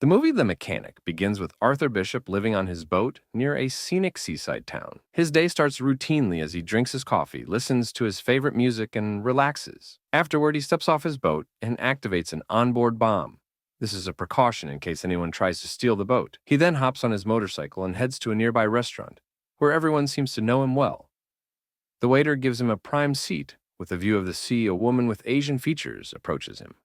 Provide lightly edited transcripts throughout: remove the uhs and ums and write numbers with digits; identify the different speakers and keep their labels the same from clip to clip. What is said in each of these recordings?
Speaker 1: The movie The Mechanic begins with Arthur Bishop living on his boat near a scenic seaside town. His day starts routinely as he drinks his coffee, listens to his favorite music, and relaxes. Afterward, he steps off his boat and activates an onboard bomb. This is a precaution in case anyone tries to steal the boat. He then hops on his motorcycle and heads to a nearby restaurant, where everyone seems to know him well. The waiter gives him a prime seat. With a view of the sea, a woman with Asian features approaches him.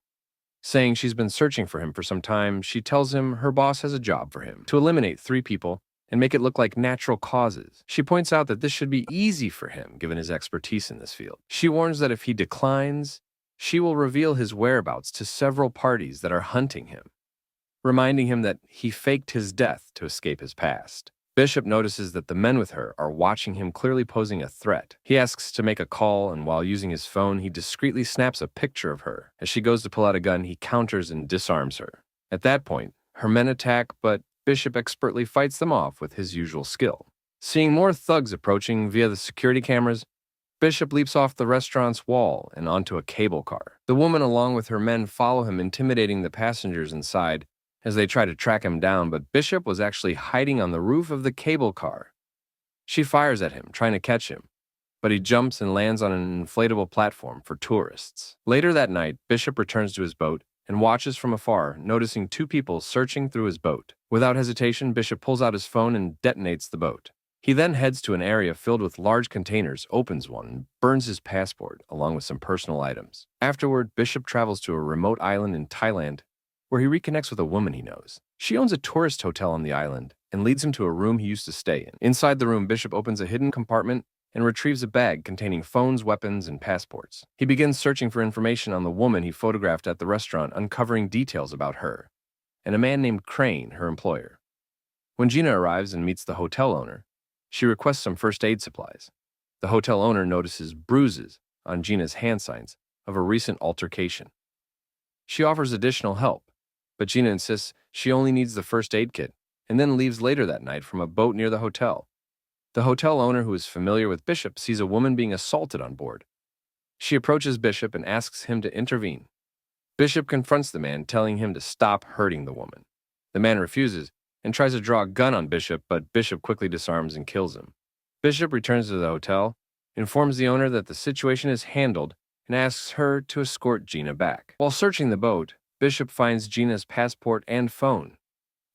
Speaker 1: Saying she's been searching for him for some time, she tells him her boss has a job for him to eliminate 3 people and make it look like natural causes. She points out that this should be easy for him given his expertise in this field. She warns that if he declines, she will reveal his whereabouts to several parties that are hunting him, reminding him that he faked his death to escape his past. Bishop notices that the men with her are watching him, clearly posing a threat. He asks to make a call, and while using his phone, he discreetly snaps a picture of her. As she goes to pull out a gun, he counters and disarms her. At that point, her men attack, but Bishop expertly fights them off with his usual skill. Seeing more thugs approaching via the security cameras, Bishop leaps off the restaurant's wall and onto a cable car. The woman, along with her men, follow him, intimidating the passengers inside as they try to track him down, but Bishop was actually hiding on the roof of the cable car. She fires at him, trying to catch him, but he jumps and lands on an inflatable platform for tourists. Later that night, Bishop returns to his boat and watches from afar, noticing 2 people searching through his boat. Without hesitation, Bishop pulls out his phone and detonates the boat. He then heads to an area filled with large containers, opens one, and burns his passport, along with some personal items. Afterward, Bishop travels to a remote island in Thailand, where he reconnects with a woman he knows. She owns a tourist hotel on the island and leads him to a room he used to stay in. Inside the room, Bishop opens a hidden compartment and retrieves a bag containing phones, weapons, and passports. He begins searching for information on the woman he photographed at the restaurant, uncovering details about her and a man named Crane, her employer. When Gina arrives and meets the hotel owner, she requests some first aid supplies. The hotel owner notices bruises on Gina's hand signs of a recent altercation. She offers additional help, but Gina insists she only needs the first aid kit and then leaves later that night from a boat near the hotel. The hotel owner, who is familiar with Bishop, sees a woman being assaulted on board. She approaches Bishop and asks him to intervene. Bishop confronts the man, telling him to stop hurting the woman. The man refuses and tries to draw a gun on Bishop, but Bishop quickly disarms and kills him. Bishop returns to the hotel, informs the owner that the situation is handled, and asks her to escort Gina back. While searching the boat, Bishop finds Gina's passport and phone,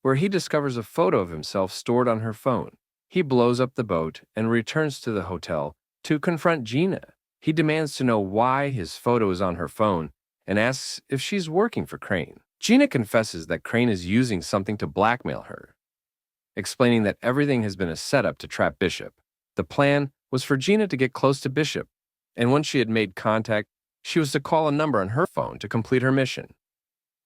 Speaker 1: where he discovers a photo of himself stored on her phone. He blows up the boat and returns to the hotel to confront Gina. He demands to know why his photo is on her phone and asks if she's working for Crane. Gina confesses that Crane is using something to blackmail her, explaining that everything has been a setup to trap Bishop. The plan was for Gina to get close to Bishop, and once she had made contact, she was to call a number on her phone to complete her mission.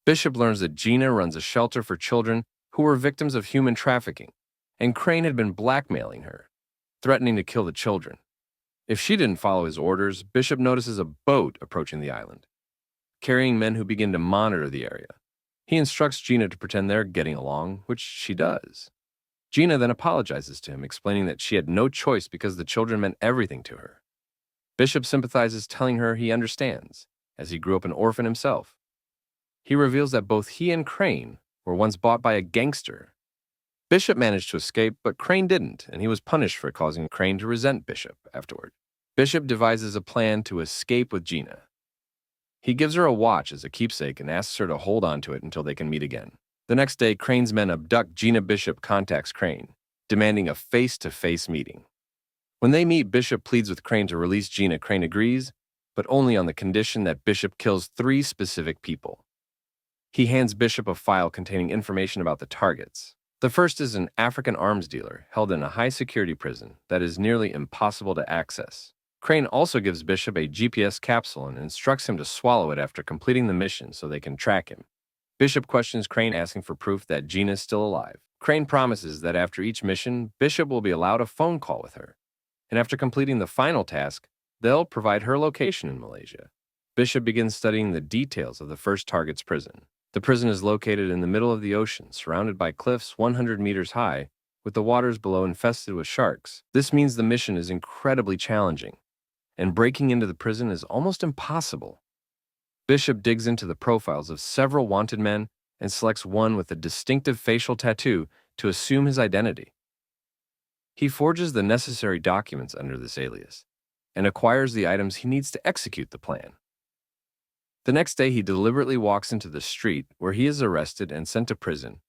Speaker 1: Bishop learns that Gina runs a shelter for children who were victims of human trafficking, and Crane had been blackmailing her, threatening to kill the children. If she didn't follow his orders, Bishop notices a boat approaching the island, carrying men who begin to monitor the area. He instructs Gina to pretend they're getting along, which she does. Gina then apologizes to him, explaining that she had no choice because the children meant everything to her. Bishop sympathizes, telling her he understands, as he grew up an orphan himself. He reveals that both he and Crane were once bought by a gangster. Bishop managed to escape, but Crane didn't, and he was punished for causing Crane to resent Bishop afterward. Bishop devises a plan to escape with Gina. He gives her a watch as a keepsake and asks her to hold on to it until they can meet again. The next day, Crane's men abduct Gina. Bishop contacts Crane, demanding a face-to-face meeting. When they meet, Bishop pleads with Crane to release Gina. Crane agrees, but only on the condition that Bishop kills 3 specific people. He hands Bishop a file containing information about the targets. The first is an African arms dealer held in a high-security prison that is nearly impossible to access. Crane also gives Bishop a GPS capsule and instructs him to swallow it after completing the mission so they can track him. Bishop questions Crane, asking for proof that Gina is still alive. Crane promises that after each mission, Bishop will be allowed a phone call with her, and after completing the final task, they'll provide her location in Malaysia. Bishop begins studying the details of the first target's prison. The prison is located in the middle of the ocean, surrounded by cliffs 100 meters high, with the waters below infested with sharks. This means the mission is incredibly challenging, and breaking into the prison is almost impossible. Bishop digs into the profiles of several wanted men and selects one with a distinctive facial tattoo to assume his identity. He forges the necessary documents under this alias and acquires the items he needs to execute the plan. The next day, he deliberately walks into the street where he is arrested and sent to prison.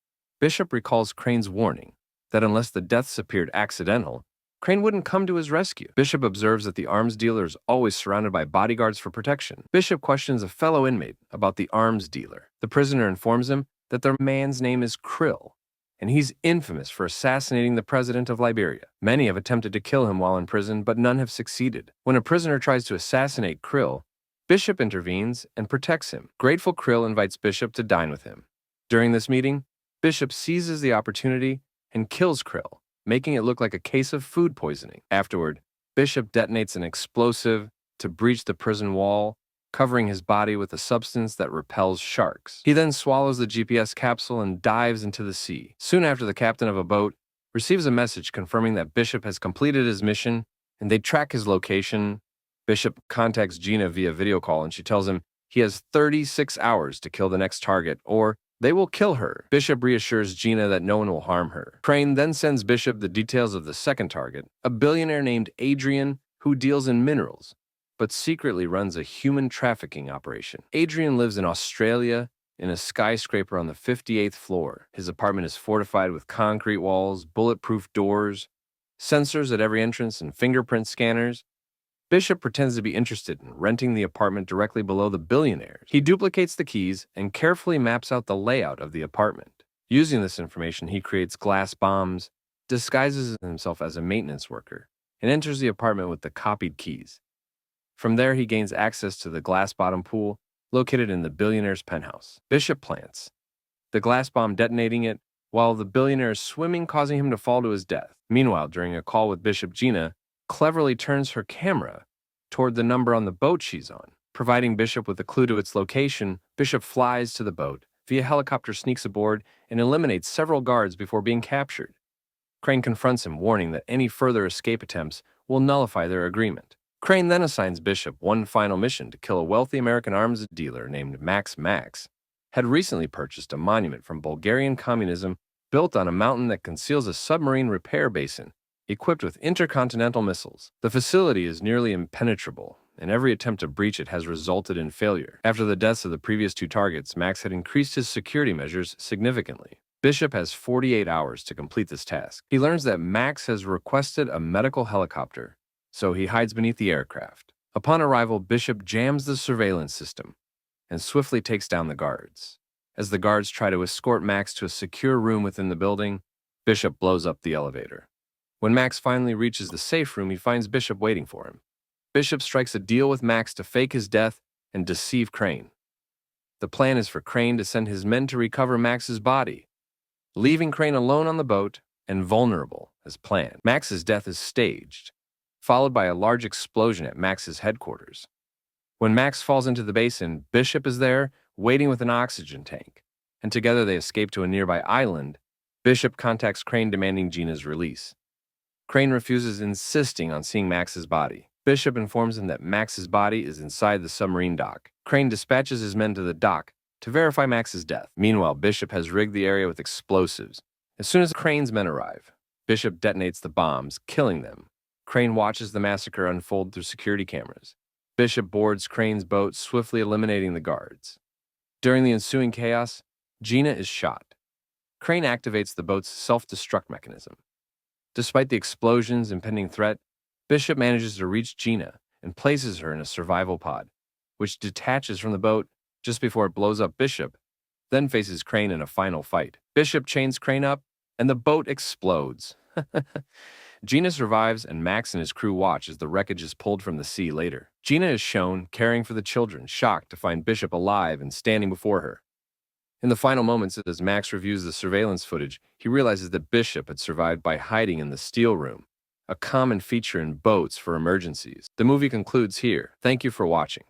Speaker 1: Bishop recalls Crane's warning that unless the deaths appeared accidental, Crane wouldn't come to his rescue. Bishop observes that the arms dealer is always surrounded by bodyguards for protection. Bishop questions a fellow inmate about the arms dealer. The prisoner informs him that the man's name is Krill, and he's infamous for assassinating the president of Liberia. Many have attempted to kill him while in prison, but none have succeeded. When a prisoner tries to assassinate Krill, Bishop intervenes and protects him. Grateful, Krill invites Bishop to dine with him. During this meeting, Bishop seizes the opportunity and kills Krill, making it look like a case of food poisoning. Afterward, Bishop detonates an explosive to breach the prison wall, covering his body with a substance that repels sharks. He then swallows the GPS capsule and dives into the sea. Soon after, the captain of a boat receives a message confirming that Bishop has completed his mission, and they track his location. Bishop contacts Gina via video call, and she tells him he has 36 hours to kill the next target, or they will kill her. Bishop reassures Gina that no one will harm her. Crane then sends Bishop the details of the second target, a billionaire named Adrian who deals in minerals, but secretly runs a human trafficking operation. Adrian lives in Australia in a skyscraper on the 58th floor. His apartment is fortified with concrete walls, bulletproof doors, sensors at every entrance, and fingerprint scanners. Bishop pretends to be interested in renting the apartment directly below the billionaire. He duplicates the keys and carefully maps out the layout of the apartment. Using this information, he creates glass bombs, disguises himself as a maintenance worker, and enters the apartment with the copied keys. From there, he gains access to the glass-bottom pool located in the billionaire's penthouse. Bishop plants the glass bomb, detonating it while the billionaire is swimming, causing him to fall to his death. Meanwhile, during a call with Bishop, Gina cleverly turns her camera toward the number on the boat she's on. Providing Bishop with a clue to its location, Bishop flies to the boat, via helicopter sneaks aboard, and eliminates several guards before being captured. Crane confronts him, warning that any further escape attempts will nullify their agreement. Crane then assigns Bishop one final mission to kill a wealthy American arms dealer named Max. Had recently purchased a monument from Bulgarian communism built on a mountain that conceals a submarine repair basin equipped with intercontinental missiles. The facility is nearly impenetrable, and every attempt to breach it has resulted in failure. After the deaths of the previous two targets, Max had increased his security measures significantly. Bishop has 48 hours to complete this task. He learns that Max has requested a medical helicopter, so he hides beneath the aircraft. Upon arrival, Bishop jams the surveillance system and swiftly takes down the guards. As the guards try to escort Max to a secure room within the building, Bishop blows up the elevator. When Max finally reaches the safe room, he finds Bishop waiting for him. Bishop strikes a deal with Max to fake his death and deceive Crane. The plan is for Crane to send his men to recover Max's body, leaving Crane alone on the boat and vulnerable as planned. Max's death is staged, followed by a large explosion at Max's headquarters. When Max falls into the basin, Bishop is there, waiting with an oxygen tank, and together they escape to a nearby island. Bishop contacts Crane demanding Gina's release. Crane refuses, insisting on seeing Max's body. Bishop informs him that Max's body is inside the submarine dock. Crane dispatches his men to the dock to verify Max's death. Meanwhile, Bishop has rigged the area with explosives. As soon as Crane's men arrive, Bishop detonates the bombs, killing them. Crane watches the massacre unfold through security cameras. Bishop boards Crane's boat, swiftly eliminating the guards. During the ensuing chaos, Gina is shot. Crane activates the boat's self-destruct mechanism. Despite the explosions and impending threat, Bishop manages to reach Gina and places her in a survival pod, which detaches from the boat just before it blows up Bishop, then faces Crane in a final fight. Bishop chains Crane up, and the boat explodes. Gina survives, and Max and his crew watch as the wreckage is pulled from the sea later. Gina is shown caring for the children, shocked to find Bishop alive and standing before her. In the final moments, as Max reviews the surveillance footage, he realizes that Bishop had survived by hiding in the steel room, a common feature in boats for emergencies. The movie concludes here. Thank you for watching.